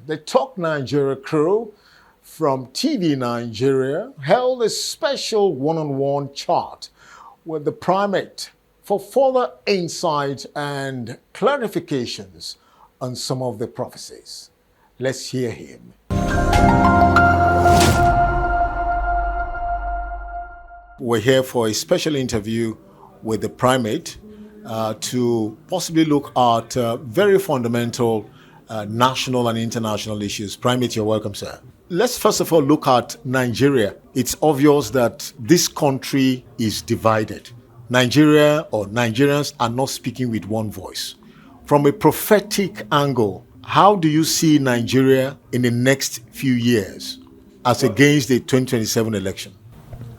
the Talk Nigeria crew from TV Nigeria held a special one-on-one chat with the primate for further insight and clarifications on some of the prophecies. Let's hear him. We're here for a special interview with the primate to possibly look at very fundamental national and international issues. Primate, you're welcome, sir. Let's first of all look at Nigeria. It's obvious that this country is divided. Nigeria or Nigerians are not speaking with one voice. From a prophetic angle, how do you see Nigeria in the next few years as against the 2027 election?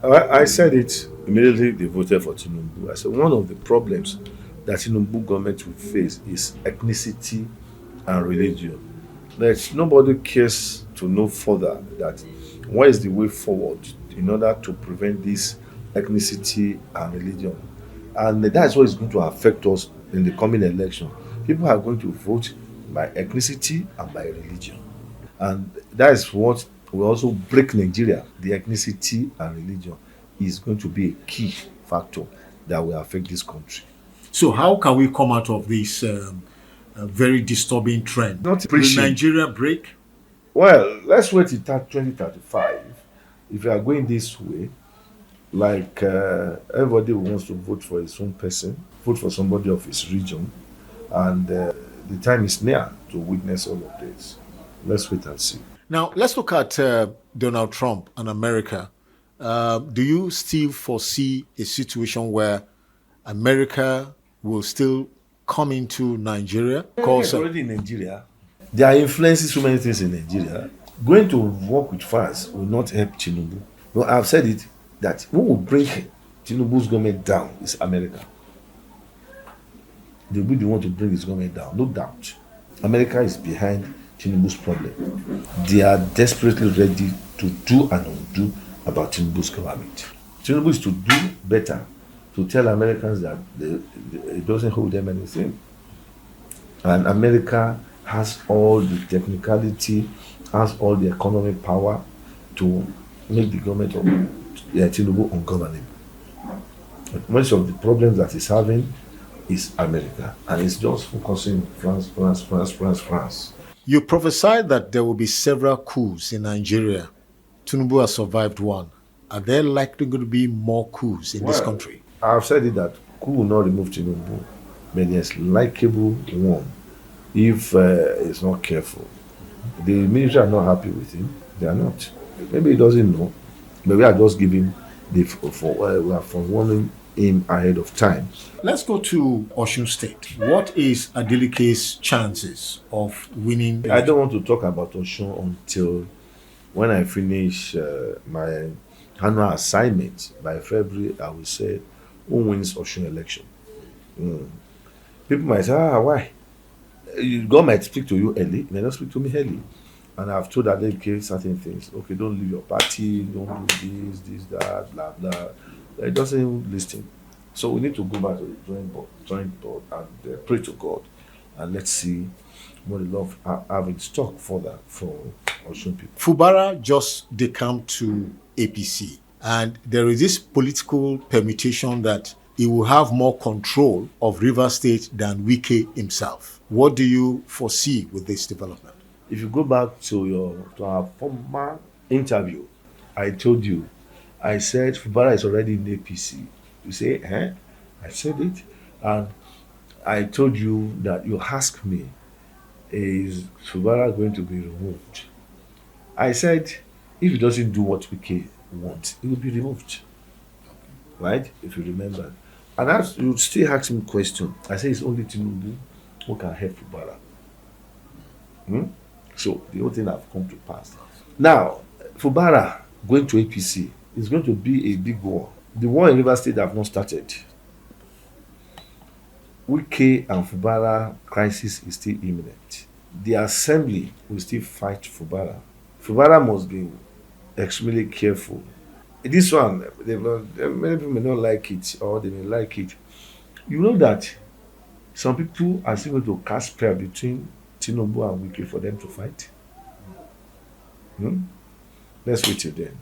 I said it immediately they voted for Tinubu. I said one of the problems that Tinubu government will face is ethnicity and religion. That nobody cares to know further that what is the way forward in order to prevent this ethnicity and religion. And that's what is going to affect us in the coming election. People are going to vote by ethnicity and by religion. And that is what will also break Nigeria. The ethnicity and religion is going to be a key factor that will affect this country. So how can we come out of this very disturbing trend? Not Will preaching. Nigeria break? Well, let's wait till 2035. If you are going this way, like everybody wants to vote for his own person, vote for somebody of his region, and the time is near to witness all of this. Let's wait and see. Now, let's look at Donald Trump and America. Do you still foresee a situation where America will still come into Nigeria? It's already in Nigeria. There are influences so many things in Nigeria. Going to work with France will not help Tinubu. No, I've said it that who will bring Tinubu's government down is America. They will be the one to bring his government down, no doubt. America is behind Tinubu's problem. They are desperately ready to do and undo about Tinubu's government. Tinubu is to do better, to tell Americans that it doesn't hold them anything. And America has all the technicality, has all the economic power to make the government of Tinubu ungovernable. But most of the problems that he's having is America, and it's just focusing France. You prophesied that there will be several coups in Nigeria. Tinubu has survived one. Are there likely going to be more coups in this country? I've said it that coup will not remove Tinubu, but there's likable one if he's not careful. The military are not happy with him. They are not. Maybe he doesn't know, but we are just giving we are forewarning him ahead of time. Let's go to Osun State. What is Adelike's chances of winning? I don't want to talk about Osun until when I finish my annual assignment by February. I will say who wins Osun election. People might say, why? God might speak to you early, he may not speak to me early. And I've told Adeleke certain things. Okay, don't leave your party, don't do this, that, blah, blah. He doesn't listen. So we need to go back to the drawing board and pray to God. And let's see what the Lord have in stock further for Osun people. Fubara just decamped to APC. And there is this political permutation that he will have more control of Rivers State than Wike himself. What do you foresee with this development? If you go back to our former interview, I told you, I said Fubara is already in APC. You say, I said it. And I told you that you asked me, is Fubara going to be removed? I said, if he doesn't do what Wike wants, he will be removed. Right? If you remember. And as you still ask me question, I say it's only Tinubu who can help Fubara. So the whole thing have come to pass. Now, Fubara going to APC is going to be a big war. The war in River State have not started. Wike and Fubara crisis is still imminent. The assembly will still fight Fubara. Fubara must be extremely careful. This one, many people may not like it, or they may like it. You know that some people are still going to cast prayer between Tinubu and Wike for them to fight. Let's wait till then.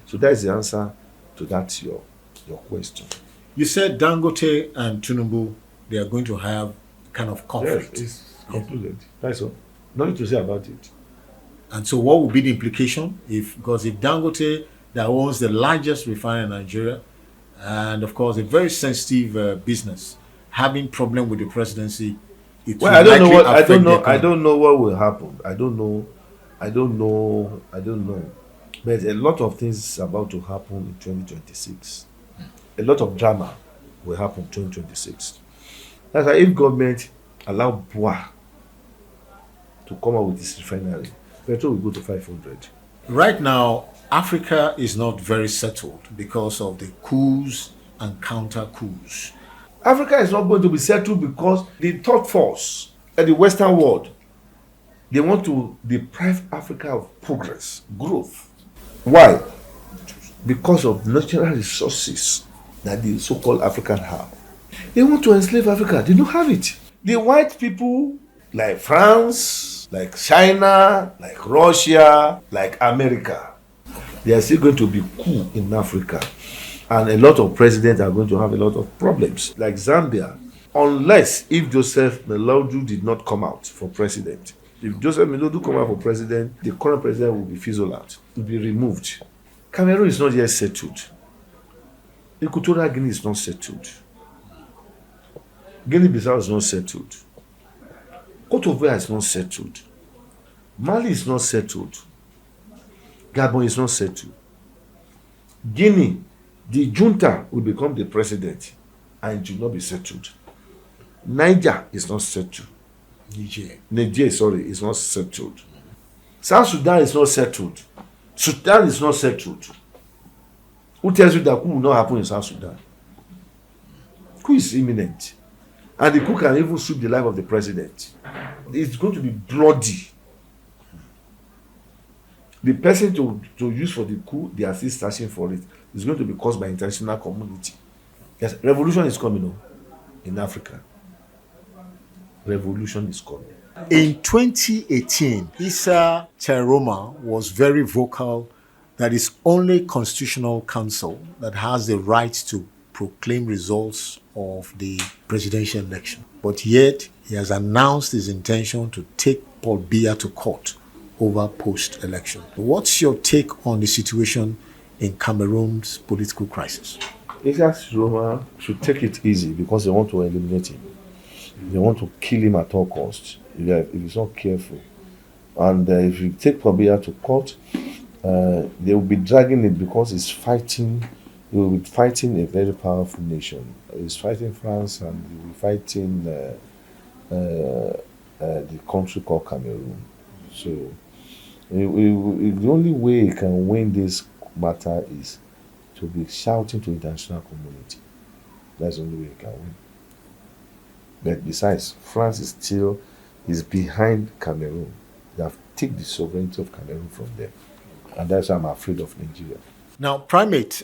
So that is the answer to that your question. You said Dangote and Tinubu, they are going to have kind of Yes, conflict. it's concluded. That's all. Nothing to say about it. And so what would be the implication because if Dangote that owns the largest refinery in Nigeria and of course a very sensitive business having problem with the presidency, it Well, will I don't know likely what affect the I economy. don't know what will happen. I don't know. But a lot of things is about to happen in 2026. A lot of drama will happen in 2026. That's why if government allow BUA to come out with this refinery, petrol will go to 500. Right now, Africa is not very settled because of the coups and counter coups. Africa is not going to be settled because the third force at the Western world, they want to deprive Africa of progress, growth. Why? Because of natural resources that the so-called African have. They want to enslave Africa. They don't have it. The white people, like France, like China, like Russia, like America, they are still going to be cool in Africa. And a lot of presidents are going to have a lot of problems. Like Zambia, unless if Joseph Melodu did not come out for president. If Joseph Melodu come out for president, the current president will be fizzled out, will be removed. Cameroon is not yet settled. Equatorial Guinea is not settled. Guinea-Bissau is not settled. Cote d'Ivoire is not settled. Mali is not settled. Gabon is not settled. Guinea, the junta will become the president and it will not be settled. Niger is not settled. Niger, sorry, is not settled. South Sudan is not settled. Sudan is not settled. Who tells you that coup will not happen in South Sudan? Coup is imminent. And the coup can even sweep the life of the president. It's going to be bloody. The person to use for the coup, they are still searching for it. It's going to be caused by international community. Yes, revolution is coming on in Africa. Revolution is coming. In 2018, Issa Teroma was very vocal that it's only Constitutional Council that has the right to proclaim results of the presidential election. But yet, he has announced his intention to take Paul Biya to court over post-election. What's your take on the situation in Cameroon's political crisis? Issa Roma should take it easy because they want to eliminate him. They want to kill him at all costs if he's not careful. And if you take Probia to court, they will be dragging it because he's fighting. He will be fighting a very powerful nation. He's fighting France and he will be fighting the country called Cameroon. So the only way he can win this matter is to be shouting to the international community. That's the only way he can win. But besides, France is behind Cameroon. They have taken the sovereignty of Cameroon from them. And that's why I'm afraid of Nigeria. Now, Primate,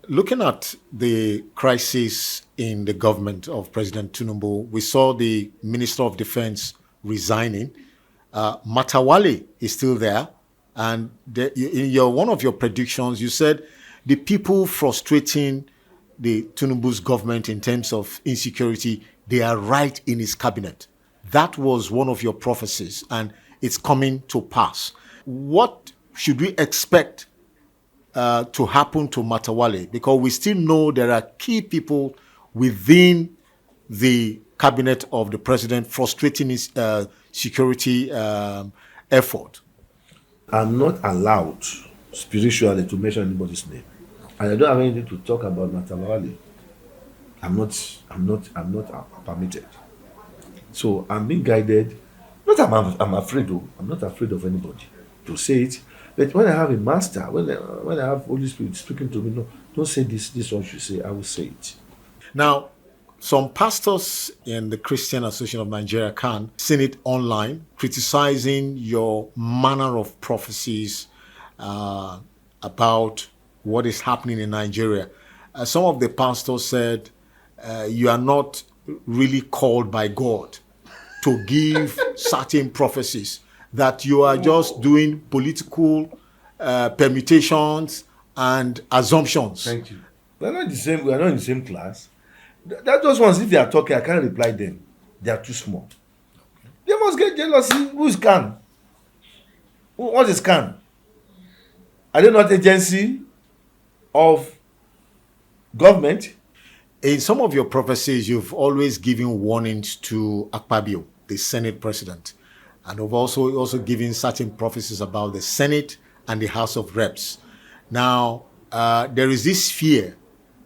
looking at the crisis in the government of President Tinubu, we saw the Minister of Defense resigning. Matawale is still there. And in one of your predictions, you said the people frustrating the Tinubu's government in terms of insecurity, they are right in his cabinet. That was one of your prophecies, and it's coming to pass. What should we expect to happen to Matawale? Because we still know there are key people within the cabinet of the president frustrating his security effort. I'm not allowed spiritually to mention anybody's name. And I don't have anything to talk about Matawale. I'm not permitted. So I'm being guided. Not that I'm afraid of. I'm not afraid of anybody to say it. But when I have a master, when I have Holy Spirit speaking to me, no, don't say this one should say, I will say it. Now, some pastors in the Christian Association of Nigeria can seen it online, criticizing your manner of prophecies about what is happening in Nigeria. Some of the pastors said you are not really called by God to give certain prophecies, that you are just doing political permutations and assumptions. Thank you. We're not the same. We are not in the same class. That those ones, if they are talking, I can't reply them. They are too small. They must get jealousy. Who is can? What is can? Are they not agency of government? In some of your prophecies, you've always given warnings to Akpabio, the Senate president, and you've also given certain prophecies about the Senate and the House of Reps. Now, there is this fear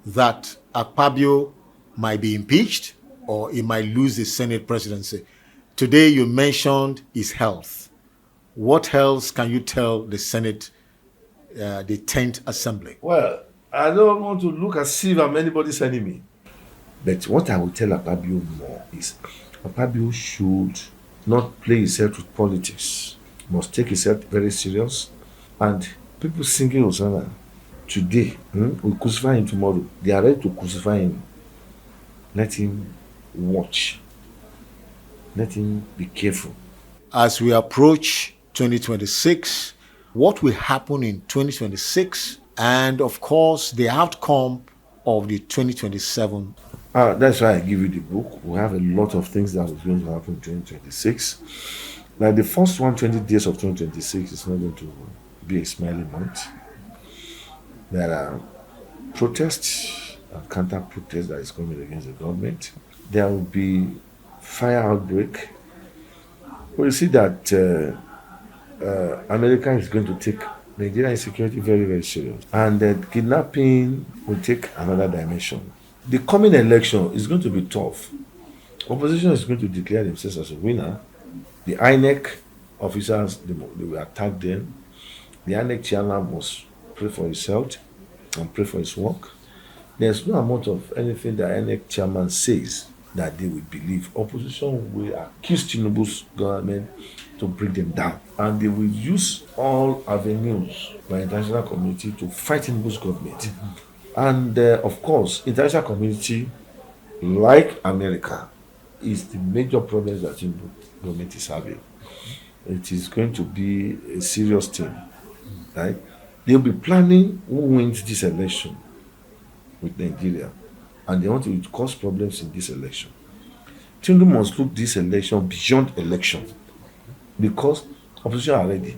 that Akpabio might be impeached or he might lose the Senate presidency. Today, you mentioned his health. What else can you tell the Senate, the 10th Assembly? Well, I don't want to look as if I'm anybody's enemy. But what I will tell Akpabio more is Akpabio should not play himself with politics. He must take himself very serious. And people singing Hosanna today will crucify him tomorrow. They are ready to crucify him. Let him watch. Let him be careful. As we approach 2026, what will happen in 2026, and of course, the outcome of the 2027? That's why I give you the book. We have a lot of things that is going to happen in 2026. Like the first 120 days of 2026 is not going to be a smiling month. There are protests and counter-protests that is coming against the government. There will be fire outbreak. We see that America is going to take Nigerian security very, very serious. And kidnapping will take another dimension. The coming election is going to be tough. Opposition is going to declare themselves as a winner. The INEC officers, they will attack them. The INEC chairman must pray for his health and pray for his work. There's no amount of anything the INEC chairman says that they will believe. Opposition will accuse Tinubu's government to bring them down. And they will use all avenues by international community to fight Tinubu's government. Mm-hmm. And of course, international community, like America, is the major problem that Tinubu government is having. It is going to be a serious thing. Right? They'll be planning who wins this election with Nigeria. And they want to cause problems in this election. Tinubu must look this election beyond election. Because opposition are ready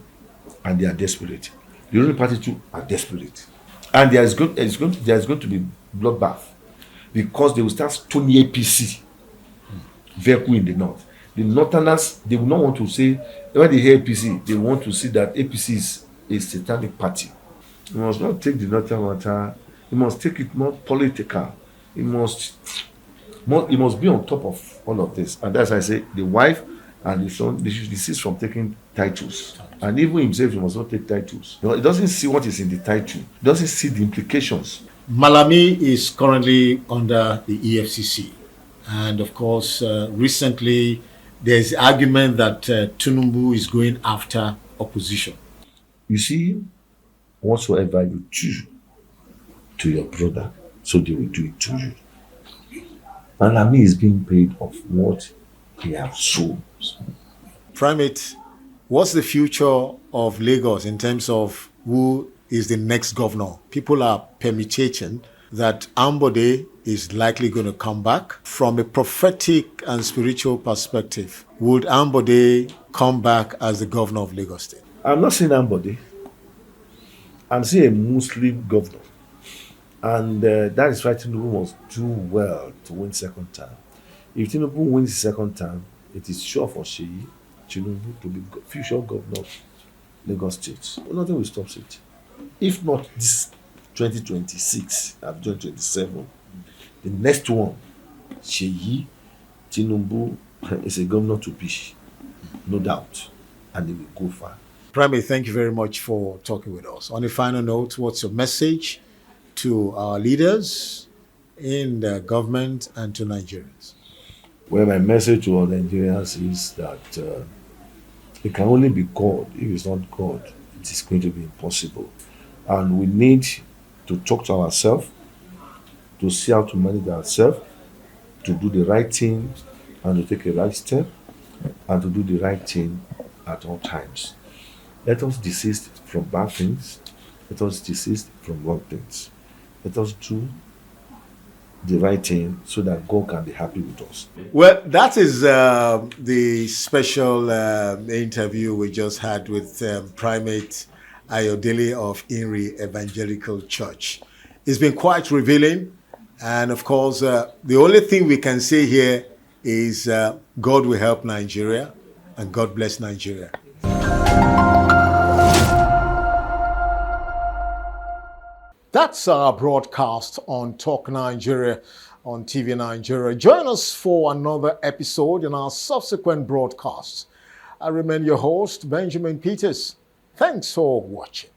and they are desperate. The ruling party too are desperate. And there's going to be bloodbath because they will start stoning APC vehicle in the north. The northerners, they will not want to say, when they hear APC, they want to see that APC is a satanic party. You must not take the northern matter, you must take it more political. It must be on top of all of this. And that's why I say the wife and the son, they should desist from taking titles. And even himself, he must not take titles. He doesn't see what is in the title. He doesn't see the implications. Malami is currently under the EFCC. And of course, recently, there's argument that Tinubu is going after opposition. You see, whatsoever you do to your brother, so they will do it to you. Malami is being paid of what he has sown. Primate, what's the future of Lagos in terms of who is the next governor? People are permutating that Ambode is likely going to come back. From a prophetic and spiritual perspective, would Ambode come back as the governor of Lagos State? I'm not saying Ambode. I'm saying a Muslim governor. And that is why Tinubu must do well to win second term. If Tinubu wins the second term, it is sure for Sheyi Tinubu to be future governor of Lagos State. Nothing will stop it. If not this 2026 and 2027, the next one, Sheyi Tinubu is a governor to be, no doubt, and they will go far. Primate, thank you very much for talking with us. On a final note, what's your message to our leaders in the government and to Nigerians? Well, my message to all Nigerians is that it can only be God. If it's not God, it is going to be impossible. And we need to talk to ourselves, to see how to manage ourselves, to do the right thing and to take a right step, and to do the right thing at all times. Let us desist from bad things. Let us desist from wrong things. Let us do the right thing so that God can be happy with us. Well, that is the special interview we just had with Primate Ayodele of Inri Evangelical Church. It's been quite revealing. And of course, the only thing we can say here is God will help Nigeria and God bless Nigeria. That's our broadcast on Talk Nigeria on TV Nigeria. Join us for another episode in our subsequent broadcasts. I remain your host, Benjamin Peters. Thanks for watching.